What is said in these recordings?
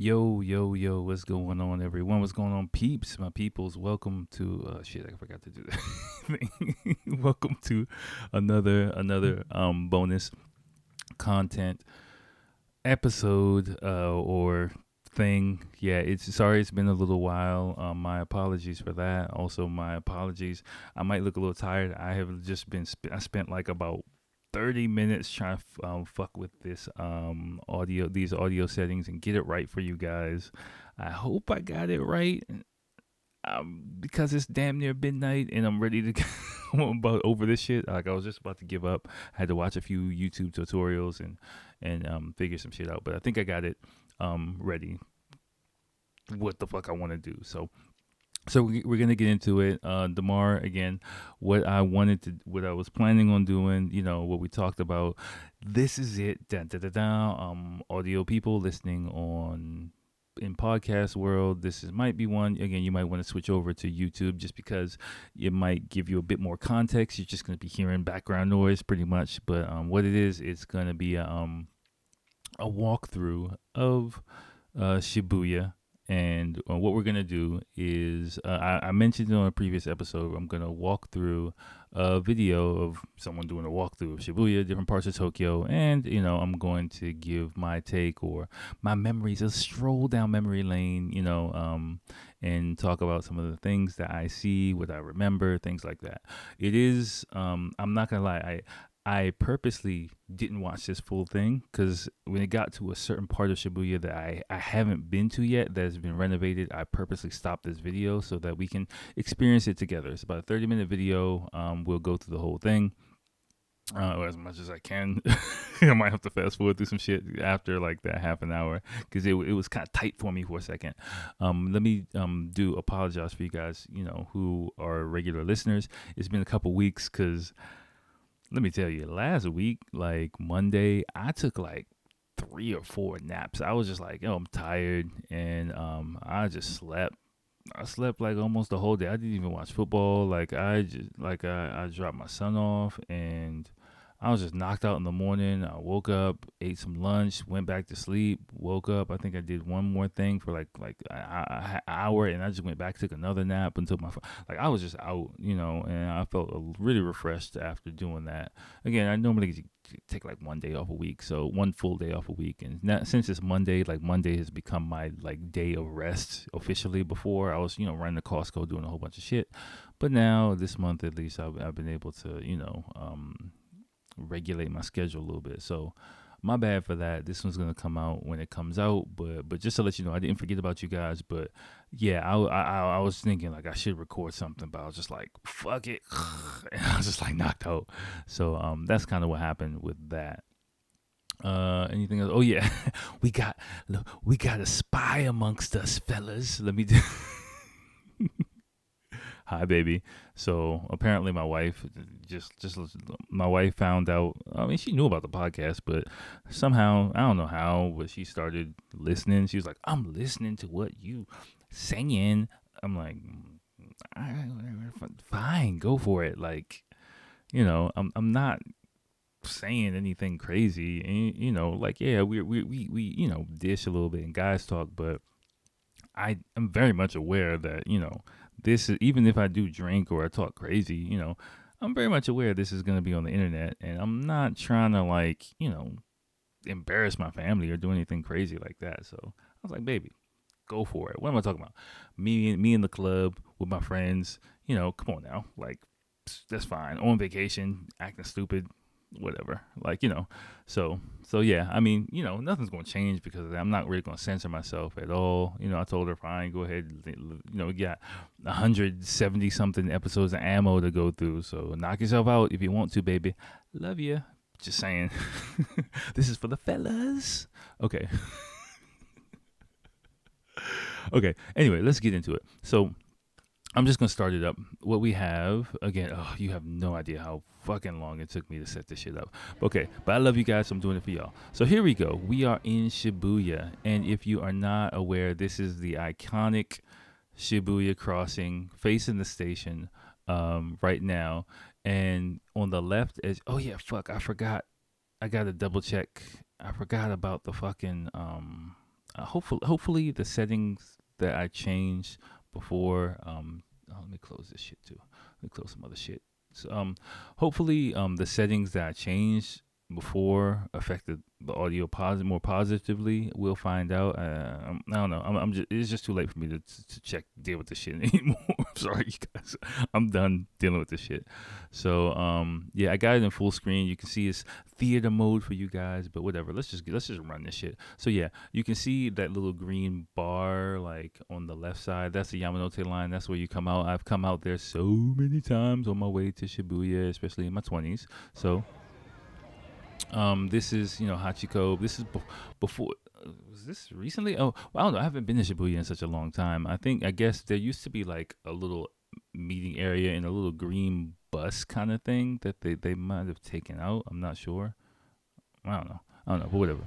Yo, yo, yo, what's going on, everyone? What's going on, peeps? My peoples, welcome to shit, I forgot to do that. Welcome to another bonus content episode or thing. Yeah, it's been a little while. My apologies for that. Also, my apologies. I might look a little tired. I have just been I spent like about 30 minutes trying to fuck with this these audio settings and get it right for you guys. I hope I got it right. Because it's damn near midnight and I'm ready to I'm about over this shit. Like I was just about to give up. I had to watch a few YouTube tutorials and figure some shit out. But I think I got it ready. What the fuck I want to do. So we're gonna get into it. Damar, again, what I was planning on doing, what we talked about. This is it. Da, da, da, da. Audio people listening in podcast world, might be one. Again, you might want to switch over to YouTube just because it might give you a bit more context. You're just gonna be hearing background noise pretty much. But what it is, it's gonna be a walkthrough of Shibuya. And what we're going to do is, I mentioned on a previous episode, I'm going to walk through a video of someone doing a walkthrough of Shibuya, different parts of Tokyo. And, I'm going to give my take or my memories, a stroll down memory lane, and talk about some of the things that I see, what I remember, things like that. It is, I'm not going to lie, I purposely didn't watch this full thing because when it got to a certain part of Shibuya that I haven't been to yet that has been renovated, I purposely stopped this video so that we can experience it together. It's about a 30-minute video. We'll go through the whole thing as much as I can. I might have to fast forward through some shit after like that half an hour because it was kind of tight for me for a second. Let me apologize for you guys, who are regular listeners. It's been a couple weeks because let me tell you, last week, like Monday, I took like 3 or 4 naps. I was just like, I'm tired, and I just slept. I slept like almost the whole day. I didn't even watch football. Like I dropped my son off, and I was just knocked out in the morning. I woke up, ate some lunch, went back to sleep, woke up. I think I did one more thing for like an hour, and I just went back, took another nap until I was just out, and I felt really refreshed after doing that. Again, I normally take like one day off a week, so one full day off a week, and since it's Monday, like Monday has become my like day of rest officially. Before I was, running to Costco doing a whole bunch of shit, but now this month at least I've been able to, regulate my schedule a little bit. So my bad for that. This one's gonna come out when it comes out, but just to let you know, I didn't forget about you guys. But yeah, I was thinking like I should record something, but I was just like fuck it, and I was just like knocked out. So that's kind of what happened with that. Anything else? Oh yeah, we got a spy amongst us, fellas. Let me do. Hi, baby. So apparently, my wife my wife found out. I mean, she knew about the podcast, but somehow I don't know how, but she started listening. She was like, "I'm listening to what you saying." I'm like, "Fine, go for it." Like, I'm not saying anything crazy, and like yeah, we dish a little bit in guys talk, but I am very much aware that this is, even if I do drink or I talk crazy, I'm very much aware this is going to be on the internet, and I'm not trying to like, embarrass my family or do anything crazy like that. So I was like, baby, go for it. What am I talking about? Me in the club with my friends, come on now. Like, that's fine. On vacation, acting stupid, whatever. Like, so yeah, I mean, nothing's going to change because I'm not really going to censor myself at all. I told her, fine, go ahead. We got 170 something episodes of ammo to go through. So knock yourself out if you want to, baby. Love you. Just saying. This is for the fellas. Okay. Okay. Anyway, let's get into it. So I'm just going to start it up. What we have, again, you have no idea how fucking long it took me to set this shit up. Okay, but I love you guys, so I'm doing it for y'all. So here we go. We are in Shibuya, and if you are not aware, this is the iconic Shibuya crossing facing the station right now. And on the left is, I forgot. I got to double check. I forgot about the fucking, hopefully the settings that I changed before. Let me close this shit too. Let me close some other shit. So, hopefully the settings that I changed before affected the audio more positively. We'll find out. I don't know. I'm just, it's just too late for me to deal with this shit anymore. I'm sorry, you guys. I'm done dealing with this shit. So yeah, I got it in full screen. You can see it's theater mode for you guys, but whatever. Let's just run this shit. So yeah, you can see that little green bar like on the left side. That's the Yamanote line. That's where you come out. I've come out there so many times on my way to Shibuya, especially in my 20s. So this is, Hachiko. This is before. Was this recently? Oh, well, I don't know. I haven't been to Shibuya in such a long time. I guess there used to be like a little meeting area and a little green bus kind of thing that they might have taken out. I'm not sure. I don't know, but whatever.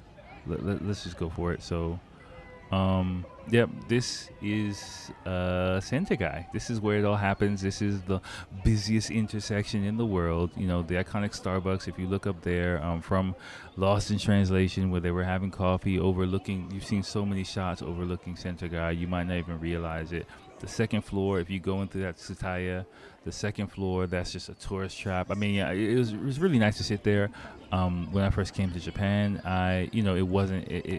Let's just go for it. So, yep, this is Sentai. This is where it all happens. This is the busiest intersection in the world. The iconic Starbucks. If you look up there, from Lost in Translation, where they were having coffee overlooking. You've seen so many shots overlooking Sentai. You might not even realize it. The second floor, if you go into that Tsutaya, the second floor, that's just a tourist trap. I mean, yeah, it was really nice to sit there. When I first came to Japan,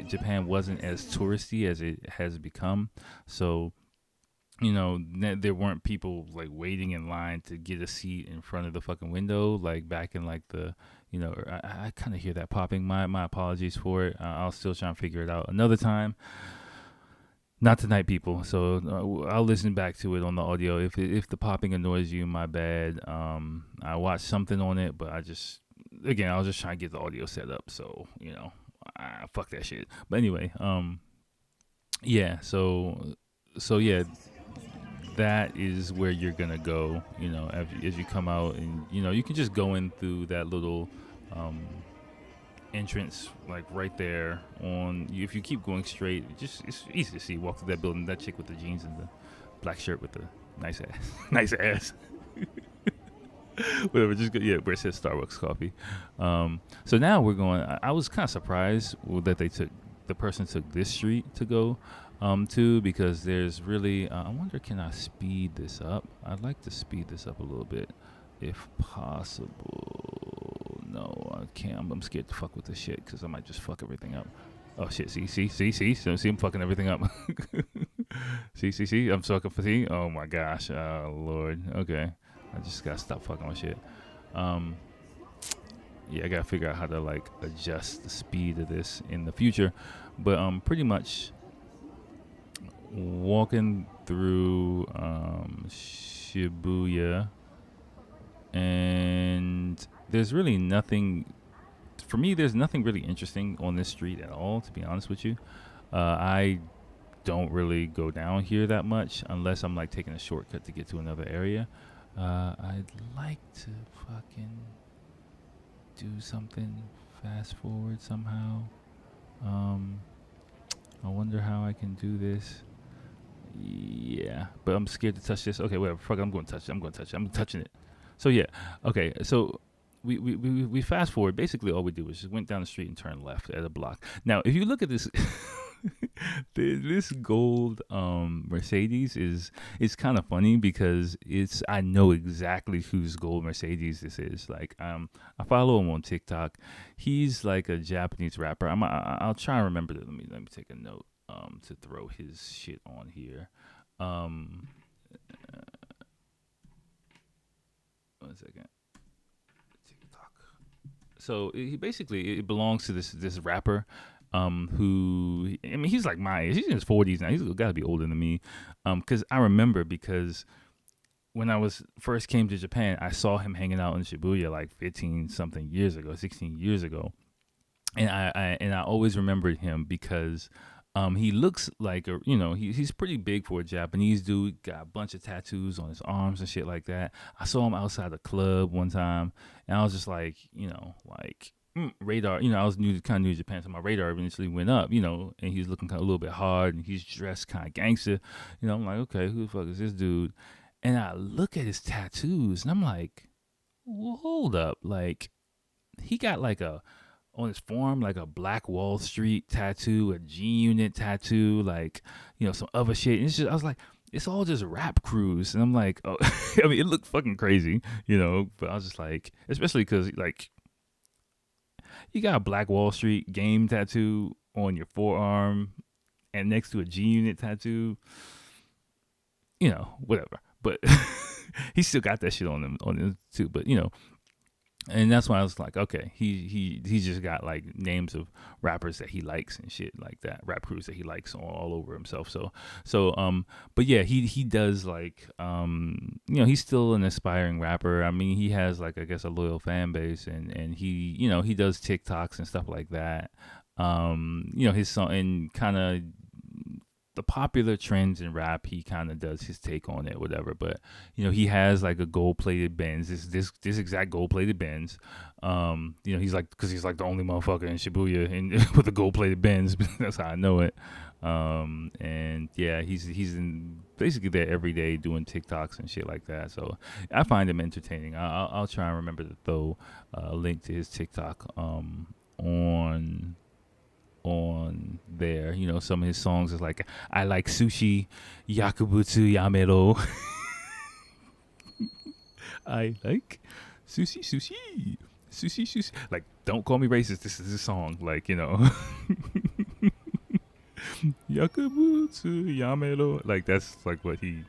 Japan wasn't as touristy as it has become. So, there weren't people like waiting in line to get a seat in front of the fucking window, like back in like the, I kind of hear that popping. My apologies for it. I'll still try and figure it out another time. Not tonight, people. So I'll listen back to it on the audio. If the popping annoys you, my bad. I watched something on it, but I was just trying to get the audio set up. So fuck that shit. But anyway, yeah. So yeah, that is where you're gonna go. As you come out, and you can just go in through that little entrance, like right there on you. If you keep going straight, it's easy to see. Walk through that building, that chick with the jeans and the black shirt with the nice ass whatever, just go, yeah, where it says Starbucks coffee. So now we're going. I was kind of surprised that the person took this street to go to, because there's really I wonder, can I speed this up? I'd like to speed this up a little bit if possible. No, I can't. I'm scared to fuck with this shit because I might just fuck everything up. Oh shit! See, so see, I'm fucking everything up. see, I'm fucking. See, oh my gosh, Lord. Okay, I just gotta stop fucking with shit. Yeah, I gotta figure out how to like adjust the speed of this in the future. But pretty much walking through Shibuya, and there's really nothing, for me, there's nothing really interesting on this street at all, to be honest with you. I don't really go down here that much unless I'm like taking a shortcut to get to another area. I'd like to fucking do something fast forward somehow. I wonder how I can do this. Yeah, but I'm scared to touch this. Okay, whatever. Fuck it, I'm going to touch it. I'm touching it. So yeah, okay. So we fast forward. Basically, all we do is just went down the street and turned left at a block. Now, if you look at this, this gold Mercedes is kind of funny because I know exactly whose gold Mercedes this is. Like, I follow him on TikTok. He's like a Japanese rapper. I'll try and remember that. Let me take a note to throw his shit on here. 1 second. TikTok. So he basically, it belongs to this rapper. Who, I mean, he's like my age. He's in his 40s now. He's got to be older than me. Because I remember, because when I first came to Japan, I saw him hanging out in Shibuya like 16 years ago. And I always remembered him because he looks like he's pretty big for a Japanese dude. Got a bunch of tattoos on his arms and shit like that. I saw him outside the club one time, and I was just like, radar. I was kind of new to Japan, so my radar eventually went up. And he's looking kind of a little bit hard, and he's dressed kind of gangster. I'm like, okay, who the fuck is this dude? And I look at his tattoos, and I'm like, well, hold up, like he got like a on his forearm like a Black Wall Street tattoo, a G Unit tattoo, like, some other shit. And it's just, I was like, it's all just rap crews. And I'm like, oh, I mean, it looked fucking crazy, but I was just like, especially because, like, you got a Black Wall Street game tattoo on your forearm and next to a G Unit tattoo, whatever. But he still got that shit on him too. But, and that's why I was like, okay, he just got like names of rappers that he likes and shit like that, rap crews that he likes all over himself. But yeah, he does like, he's still an aspiring rapper. I mean, he has like, I guess, a loyal fan base, and he, he does TikToks and stuff like that. His song and kind of the popular trends in rap, he kind of does his take on it, whatever. But he has like a gold-plated Benz, this exact gold-plated Benz. He's like, because he's like the only motherfucker in Shibuya and with a gold-plated Benz. That's how I know it. And yeah, he's in basically there every day doing TikToks and shit like that. So I find him entertaining. I'll try and remember to throw a link to his TikTok on there. Some of his songs is like, I like sushi, Yakubutsuwa Yamero. I like sushi. Like, don't call me racist. This is a song. Like, Yakubutsuwa Yamero. Like, that's like what he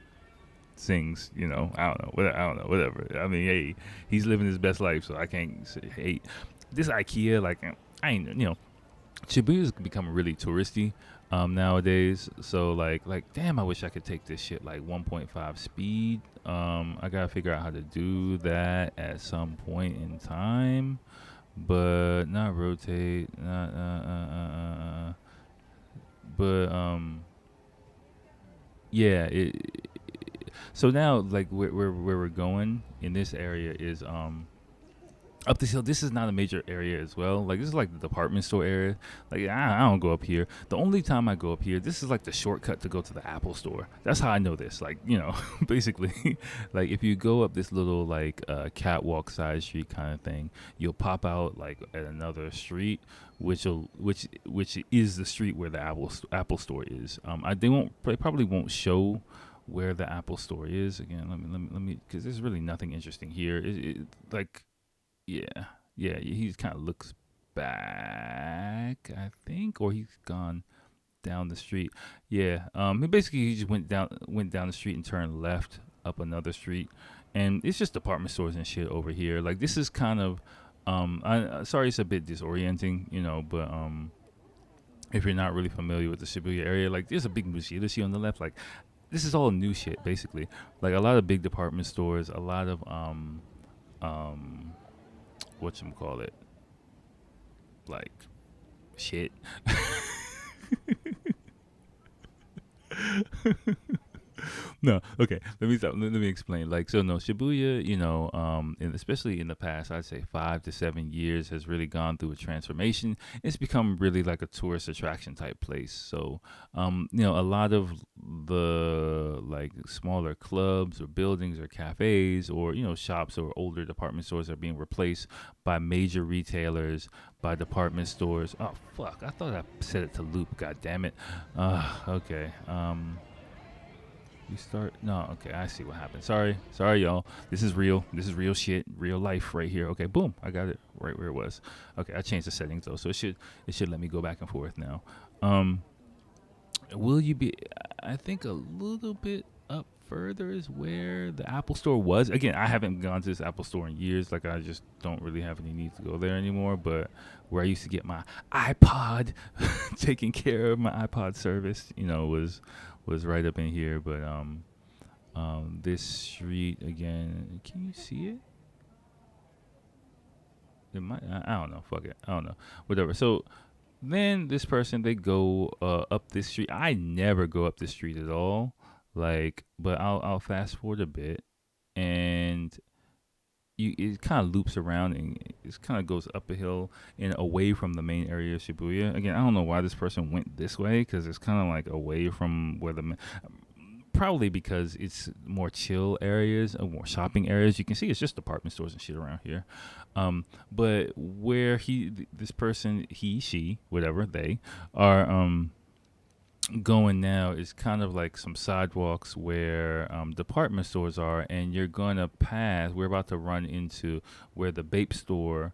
sings. I don't know. Whatever. I mean, hey, he's living his best life, so I can't hate this IKEA. Like, I ain't. Shibuya's becoming really touristy nowadays. So like damn, I wish I could take this shit like 1.5 speed. I gotta figure out how to do that at some point in time, but not rotate. But yeah. So now like where we're going in this area is up this hill. This is not a major area as well. Like, this is like the department store area. Like, I don't go up here. The only time I go up here, this is like the shortcut to go to the Apple store. That's how I know this. Like, basically, like if you go up this little like catwalk side street kind of thing, you'll pop out like at another street, which is the street where the Apple store is. They probably won't show where the Apple store is. Again, let me, because there's really nothing interesting here. Like. Yeah, he kind of looks back, I think, or he's gone down the street. Yeah, he just went down the street and turned left up another street, and it's just department stores and shit over here. Like, this is kind of, sorry, it's a bit disorienting, but if you're not really familiar with the Shibuya area, like, there's a big Mushirashi on the left. Like, this is all new shit, basically. Like, a lot of big department stores, a lot of whatchamacallit, like, shit. No, okay. Let me stop. Let me explain. Like, so no, Shibuya, and especially in the past, I'd say 5 to 7 years, has really gone through a transformation. It's become really like a tourist attraction type place. So, a lot of the like smaller clubs or buildings or cafes or shops or older department stores are being replaced by major retailers, by department stores. Oh fuck! I thought I set it to loop. God damn it. Okay. You start. No, okay, I see what happened. Sorry, y'all. This is real shit, real life right here. Okay, boom, I got it right where it was. Okay, I changed the settings though, so it should let me go back and forth now. Will you be? I think a little bit up further is where the Apple store was. Again, I haven't gone to this Apple store in years. Like, I just don't really have any need to go there anymore. But where I used to get my iPod taking care of, my iPod service, was right up in here. But this street again, can you see it? It might. I don't know. Fuck it. I don't know. Whatever. So then this person, they go up this street. I never go up this street at all. Like, but I'll fast forward a bit, and it kind of loops around and it kind of goes up a hill and away from the main area of Shibuya. Again, I don't know why this person went this way, because it's kind of like away from where probably because it's more chill areas or more shopping areas. You can see it's just department stores and shit around here. But where this person, he, she, whatever, they are going now is kind of like some sidewalks where department stores are, and you're going to pass. We're about to run into where the Bape store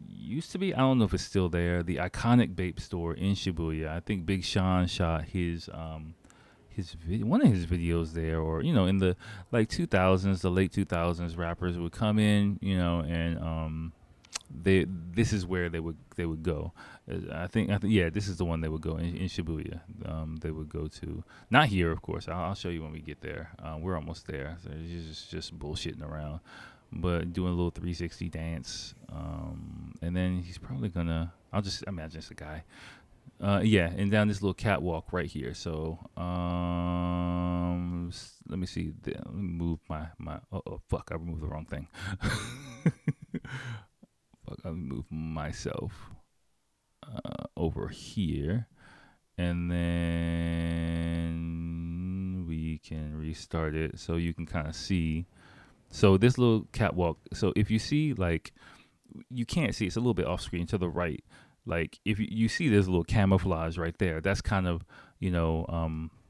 used to be. I don't know if it's still there. The iconic Bape store in Shibuya. I think Big Sean shot his one of his videos there, or in the like 2000s, the late 2000s, rappers would come in, and this is where they would go. I think yeah, this is the one they would go in Shibuya. They would go to, not here, of course. I'll show you when we get there. We're almost there. So it's just bullshitting around, but doing a little 360 dance. And then he's probably gonna. I'll just imagine it's a guy. Yeah, and down this little catwalk right here. So let me see. Let me move my. Oh fuck! I removed the wrong thing. Fuck! I moved myself over here, and then we can restart it so you can kind of see. So this little catwalk. So if you see, like, you can't see. It's a little bit off screen to the right. Like, if you see there's a little camouflage right there, that's kind of,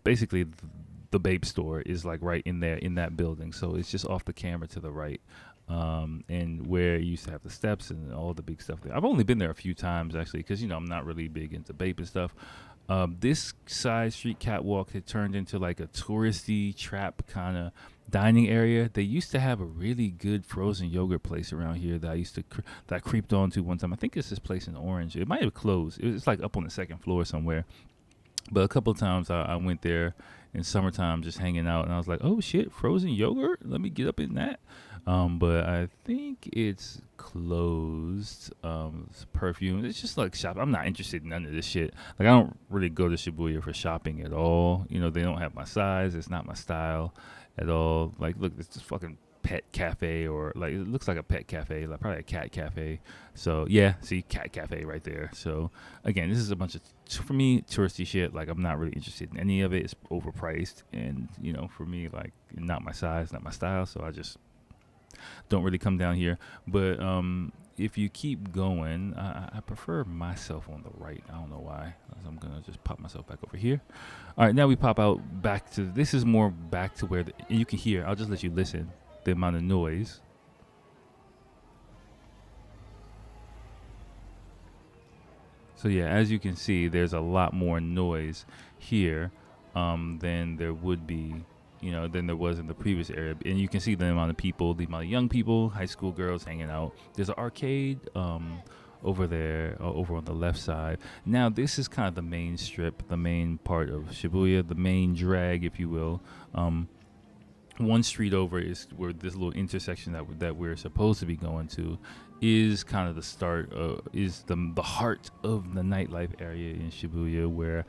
basically the Bape store is like right in there in that building. So it's just off the camera to the right. And where you used to have the steps and all the big stuff there. I've only been there a few times, actually, because, I'm not really big into Bape and stuff. This side street catwalk had turned into like a touristy trap kind of dining area. They used to have a really good frozen yogurt place around here that I used to that I creeped onto one time. I think it's this place in Orange. It might have closed. It's like up on the second floor somewhere. But a couple of times I went there in summertime just hanging out, and I was like, oh shit, frozen yogurt? Let me get up in that. But I think it's closed. It's perfume. It's just like shop. I'm not interested in none of this shit. Like, I don't really go to Shibuya for shopping at all. They don't have my size. It's not my style at all. Like, look, it's just fucking pet cafe, or like it looks like a pet cafe, like probably a cat cafe. So yeah, see, cat cafe right there. So again, this is a bunch of, for me, touristy shit. Like, I'm not really interested in any of it. It's overpriced, and for me, like, not my size, not my style. So I just don't really come down here. But if you keep going, I prefer myself on the right. I don't know why. I'm gonna just pop myself back over here. All right, now we pop out back to, this is more back to where you can hear. I'll just let you listen the amount of noise. So yeah, as you can see, there's a lot more noise here than there would be, than there was in the previous area. And you can see the amount of people, the amount of young people, high school girls hanging out. There's an arcade over there, over on the left side. Now, this is kind of the main strip, the main part of Shibuya, the main drag, if you will. One street over is where this little intersection that we're supposed to be going to is kind of the start, is the heart of the nightlife area in Shibuya, where,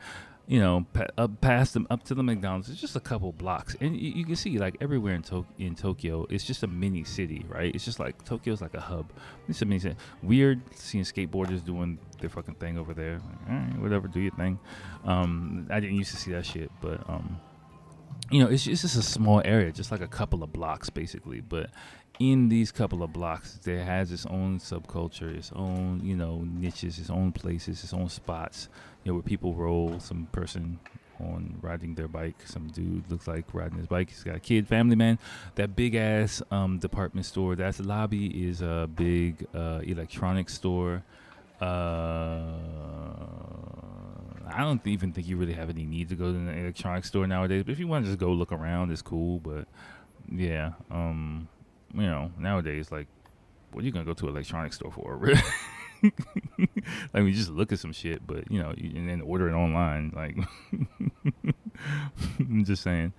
past them up to the McDonald's, it's just a couple blocks, and you can see, like, everywhere in Tokyo, it's just a mini city, right? It's just like Tokyo's like a hub. It's a mini city. Weird seeing skateboarders doing their fucking thing over there. All right, whatever, do your thing. I didn't used to see that shit, but it's just a small area, just like a couple of blocks, basically. But in these couple of blocks, there has its own subculture, its own, niches, its own places, its own spots, where people roll. Some person on riding their bike, some dude looks like riding his bike. He's got a kid, family man. That big ass department store, that's lobby, is a big electronics store. I don't even think you really have any need to go to an electronics store nowadays. But if you want to just go look around, it's cool. But yeah, nowadays, like, what are you gonna go to an electronics store for? Like, we just look at some shit, but and then order it online. Like, I'm just saying.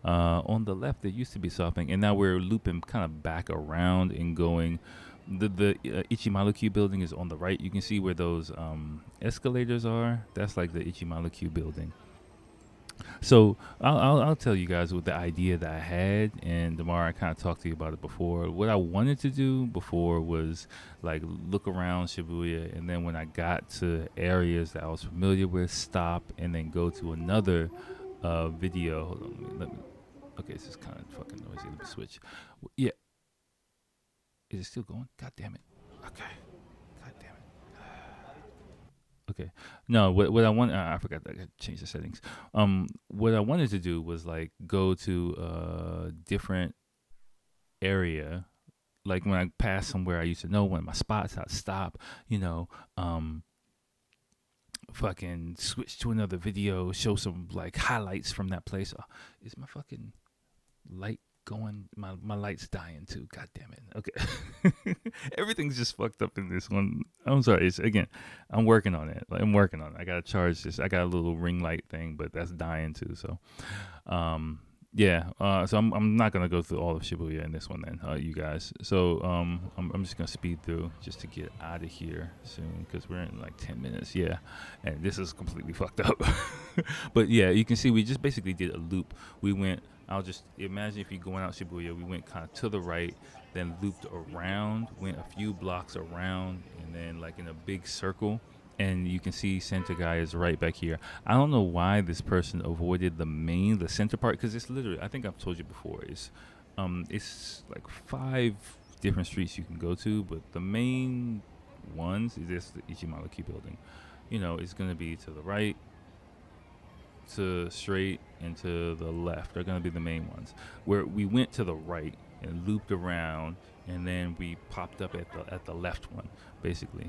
On the left, there used to be something, and now we're looping kind of back around and going. The Ichimaru-Q building is on the right. You can see where those escalators are. That's like the Ichimaru-Q building. So I'll tell you guys what the idea that I had, and tomorrow I kind of talked to you about it before. What I wanted to do before was like look around Shibuya, and then when I got to areas that I was familiar with, stop and then go to another video. Hold on, let me. Okay, this is kind of fucking noisy. Let me switch. Yeah, is it still going? God damn it. Okay. God damn it. Okay. No, what I want, I forgot that I got to change the settings. What I wanted to do was like go to a different area. Like when I pass somewhere I used to know, one of my spots, I'd stop, fucking switch to another video, show some like highlights from that place. Is my fucking light going? My light's dying too. God damn it. Okay. Everything's just fucked up in this one. I'm sorry. I'm working on it. I gotta charge this. I got a little ring light thing, but that's dying too. So so I'm not gonna go through all of Shibuya in this one then, you guys. So I'm just gonna speed through just to get out of here soon because we're in like 10 minutes. Yeah, and this is completely fucked up. But yeah, you can see we just basically did a loop. We went. I'll just imagine if you're going out Shibuya, we went kind of to the right, then looped around, went a few blocks around, and then like in a big circle. And you can see center guy is right back here. I don't know why this person avoided the center part, because it's literally, I think I've told you before, it's like 5 different streets you can go to, but the main ones is this, the Ichimaruki building. It's going to be to the right, to straight, and to the left are going to be the main ones. Where we went to the right and looped around, and then we popped up at the left one, basically.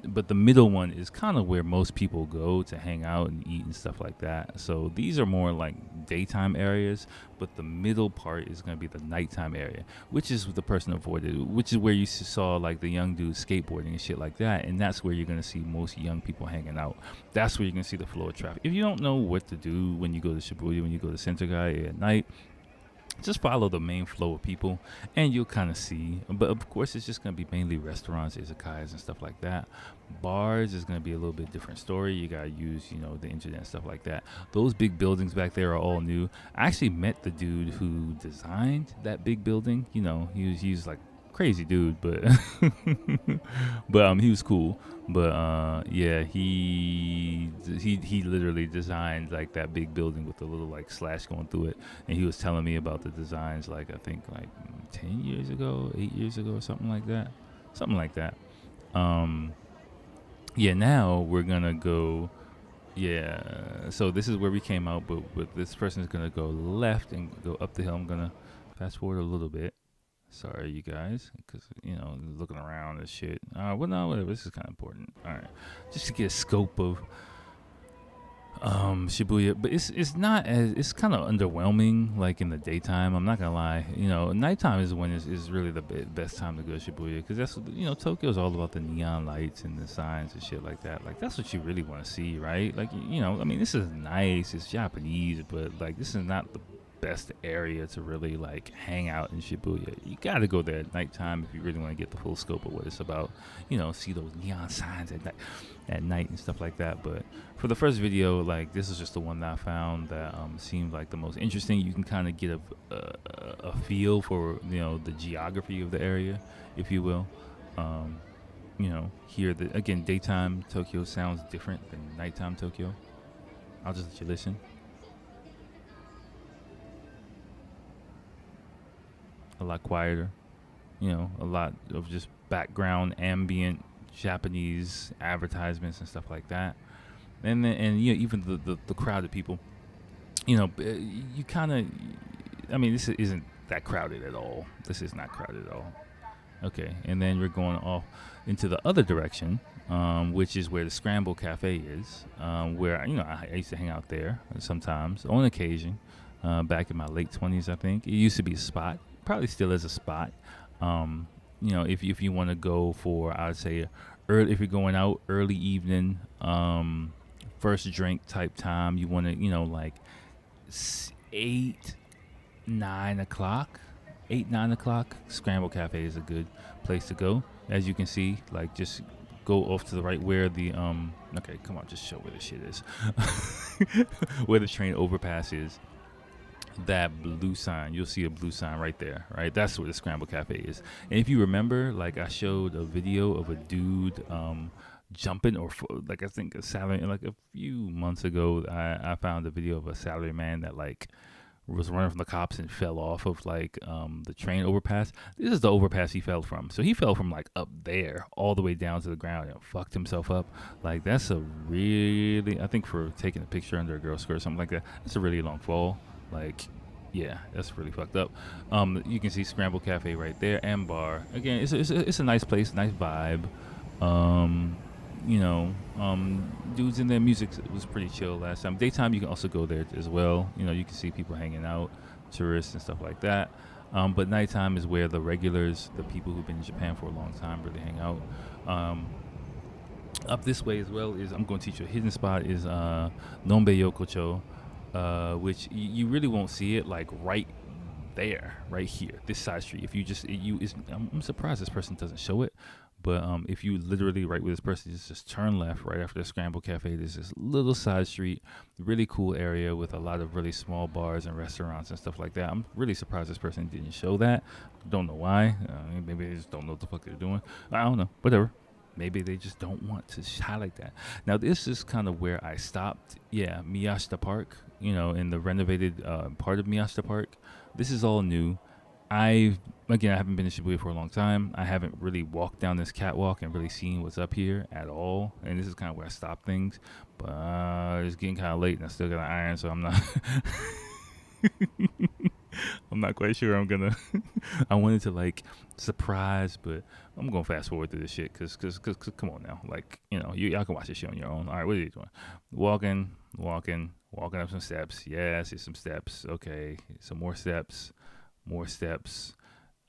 But the middle one is kind of where most people go to hang out and eat and stuff like that. So these are more like daytime areas, but the middle part is going to be the nighttime area, which is the person avoided, which is where you saw like the young dudes skateboarding and shit like that. And that's where you're going to see most young people hanging out. That's where you're going to see the flow of traffic. If you don't know what to do when you go to Shibuya, when you go to Sentogai at night, just follow the main flow of people and you'll kind of see. But of course it's just going to be mainly restaurants, izakayas and stuff like that. Bars is going to be a little bit different story. You got to use the internet and stuff like that. Those big buildings back there are all new. I actually met the dude who designed that big building. He was like crazy dude, but but he was cool. But he literally designed like that big building with a little like slash going through it, and he was telling me about the designs like I think like 10 years ago, 8 years ago, or something like that. Now we're gonna go. So this is where we came out, but this person is gonna go left and go up the hill. I'm gonna fast forward a little bit. Sorry, you guys, because, looking around and shit. Whatever. This is kind of important. All right. Just to get a scope of Shibuya. But it's kind of underwhelming, like, in the daytime. I'm not going to lie. Nighttime is when is really the best time to go to Shibuya, because that's, Tokyo's all about the neon lights and the signs and shit like that. Like, that's what you really want to see, right? Like, this is nice. It's Japanese, but, like, this is not the best area to really like hang out in Shibuya. You got to go there at nighttime if you really want to get the full scope of what it's about. See those neon signs at night and stuff like that. But for the first video, like, this is just the one that I found that seemed like the most interesting. You can kind of get a feel for the geography of the area, if you will. Here again, daytime Tokyo sounds different than nighttime Tokyo. I'll just let you listen. A lot quieter, a lot of just background ambient Japanese advertisements and stuff like that. And then, even the crowd of people, you kind of, this isn't that crowded at all. This is not crowded at all. Okay, and then we're going off into the other direction, which is where the Scramble Cafe is, where, I used to hang out there sometimes, on occasion, back in my late 20s, I think. It used to be a spot. Probably still is a spot. If you want to go for, I would say, if you're going out early evening, first drink type time, you want to, like 8, 9 o'clock, Scramble Cafe is a good place to go. As you can see, like, just go off to the right where the okay, come on, just show where the shit is. Where the train overpass is. That blue sign, you'll see a blue sign right there, right? That's where the Scramble Cafe is. And if you remember, like, I showed a video of a dude jumping, or like I think a salary. Like a few months ago, I found a video of a salary man that like was running from the cops and fell off of like the train overpass. This is the overpass he fell from. So he fell from like up there all the way down to the ground and fucked himself up. Like that's a really, I think for taking a picture under a girl's skirt or something like that, that's a really long fall. Like yeah, that's really fucked up. You can see Scramble Cafe right there and bar. Again, it's a nice place, nice vibe. Um, dudes in there. Music was pretty chill last time. Daytime, you can also go there as well. You can see people hanging out, tourists and stuff like that. But nighttime is where the regulars, the people who've been in Japan for a long time, really hang out. Up this way as well is, I'm going to teach you a hidden spot, is Nonbe Yokocho, which you really won't see it like right there, right here, this side street. If you just, I'm surprised this person doesn't show it. But if you literally, right where this person is, just turn left right after the Scramble Cafe, there's this little side street, really cool area with a lot of really small bars and restaurants and stuff like that. I'm really surprised this person didn't show that. Don't know why. Maybe they just don't know what the fuck they're doing. I don't know. Whatever. Maybe they just don't want to highlight that. Now, this is kind of where I stopped. Yeah, Miyashita Park, in the renovated part of Miyashita Park. This is all new. I haven't been to Shibuya for a long time. I haven't really walked down this catwalk and really seen what's up here at all. And this is kind of where I stop things. But it's getting kind of late and I still got an iron, so I'm not I'm not quite sure I'm gonna I wanted to like surprise, but I'm gonna fast forward through this shit cause come on now, like y'all can watch this shit on your own. All right, what are you doing? Walking up some steps. Yeah, I see some steps. Okay, some more steps.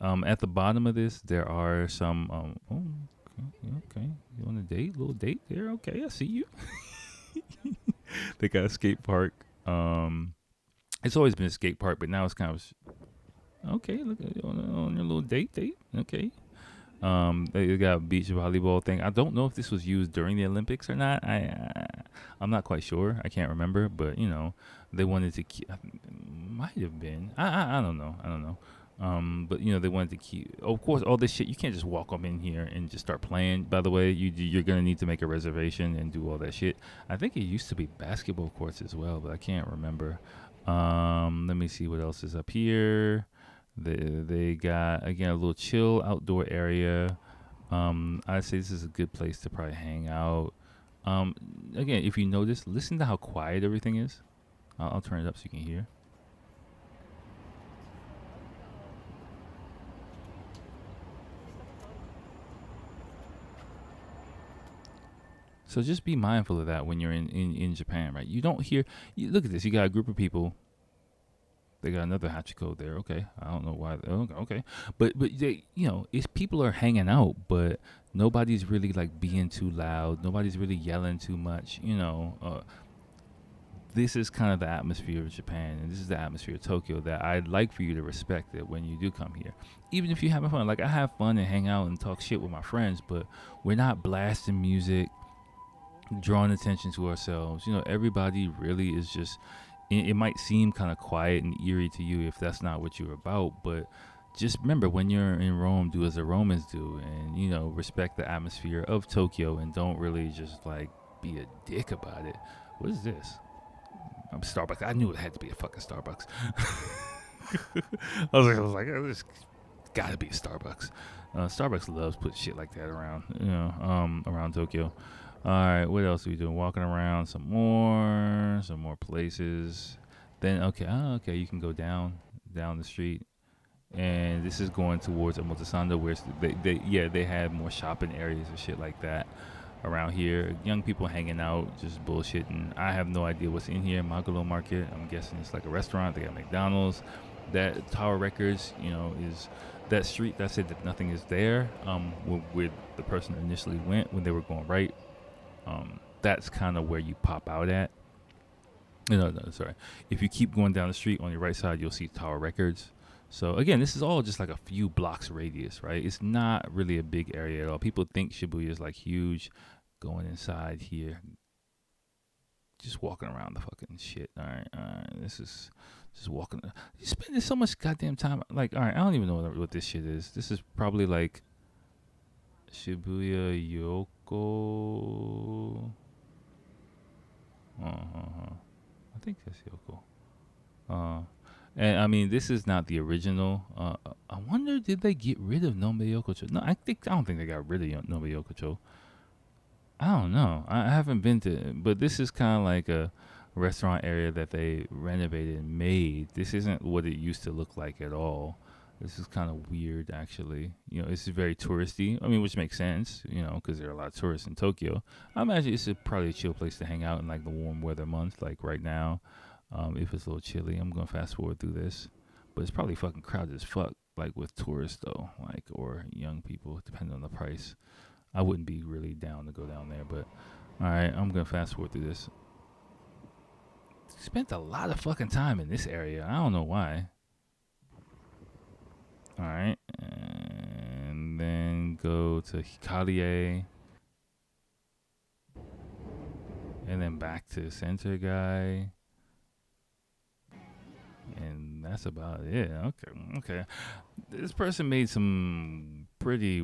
At the bottom of this, there are some. Okay. You on a date? Little date there? Okay, I see you. They got a skate park. It's always been a skate park, but now it's kind of okay. Look at on your little date. Okay. They got a beach volleyball thing. I don't know if this was used during the Olympics or not. I'm not quite sure. I can't remember, but they wanted to keep. Might have been. I don't know. But they wanted to keep. Of course, all this shit you can't just walk up in here and just start playing. By the way, you're gonna need to make a reservation and do all that shit. I think it used to be basketball courts as well, but I can't remember. Let me see what else is up here. They got, again, a little chill outdoor area. I'd say this is a good place to probably hang out. Again, if you notice, listen to how quiet everything is. I'll turn it up so you can hear. So just be mindful of that when you're in Japan, right? You don't hear. Look at this. You got a group of people. They got another Hachiko there. Okay, I don't know why. Okay, but they, it's people are hanging out, but nobody's really like being too loud. Nobody's really yelling too much. This is kind of the atmosphere of Japan, and this is the atmosphere of Tokyo that I'd like for you to respect it when you do come here. Even if you're having fun, like I have fun and hang out and talk shit with my friends, but we're not blasting music, drawing attention to ourselves. Everybody really is just. It might seem kind of quiet and eerie to you if that's not what you're about, but just remember, when you're in Rome, do as the Romans do, and respect the atmosphere of Tokyo, and don't really just like be a dick about it. What is this? Starbucks. I knew it had to be a fucking Starbucks. I was like, there's gotta be a Starbucks. Starbucks loves putting shit like that around, around Tokyo. All right, what else are we doing? Walking around some more places. Then okay, you can go down the street, and this is going towards Omotesando, where they have more shopping areas and shit like that around here. Young people hanging out, just bullshitting. I have no idea what's in here. Maguro Market. I'm guessing it's like a restaurant. They got McDonald's. That Tower Records, is that street that said that nothing is there. Where the person initially went when they were going right. That's kind of where you pop out at. No, sorry. If you keep going down the street on your right side, you'll see Tower Records. So again, this is all just like a few blocks radius, right? It's not really a big area at all. People think Shibuya is like huge. Going inside here, just walking around the fucking shit. All right. This is just walking. You spending so much goddamn time. Like, all right, I don't even know what this shit is. This is probably like Shibuya Yoko. I think that's Yoko. And I mean, this is not the original. I wonder, did they get rid of Nombe Yokocho? No, I don't think they got rid of Nombe Yokocho. I don't know. I haven't been to, but this is kind of like a restaurant area that they renovated and made. This isn't what it used to look like at all. This is kind of weird, actually. You know, this is very touristy. I mean, which makes sense, you know, because there are a lot of tourists in Tokyo. I imagine it's probably a chill place to hang out in like the warm weather months, like right now. If it's a little chilly, I'm gonna fast forward through this, but it's probably fucking crowded as fuck, like with tourists though, like or young people, depending on the price. I wouldn't be really down to go down there, but all right, I'm gonna fast forward through this. Spent a lot of fucking time in this area. I don't know why. All right, and then go to Hikarie, and then back to Center Guy. And that's about it. Okay. This person made some pretty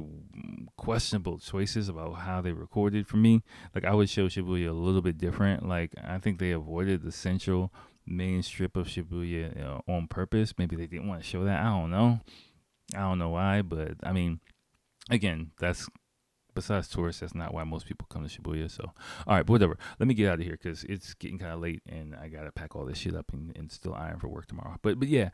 questionable choices about how they recorded for me. Like, I would show Shibuya a little bit different. Like, I think they avoided the central main strip of Shibuya, you know, on purpose. Maybe they didn't want to show that. I don't know why, but I mean, again, that's besides tourists, that's not why most people come to Shibuya. So, all right, but whatever. Let me get out of here because it's getting kind of late and I gotta pack all this shit up and still iron for work tomorrow. But yeah,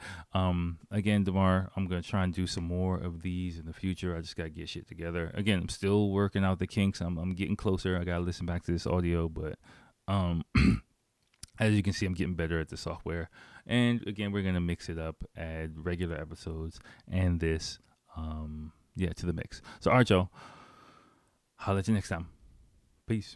again, tomorrow I'm gonna try and do some more of these in the future. I just gotta get shit together. Again, I'm still working out the kinks. I'm getting closer. I gotta listen back to this audio, but as you can see, I'm getting better at the software. And again, we're gonna mix it up, add regular episodes and this, to the mix. So, all right, y'all. Holla at you next time. Peace.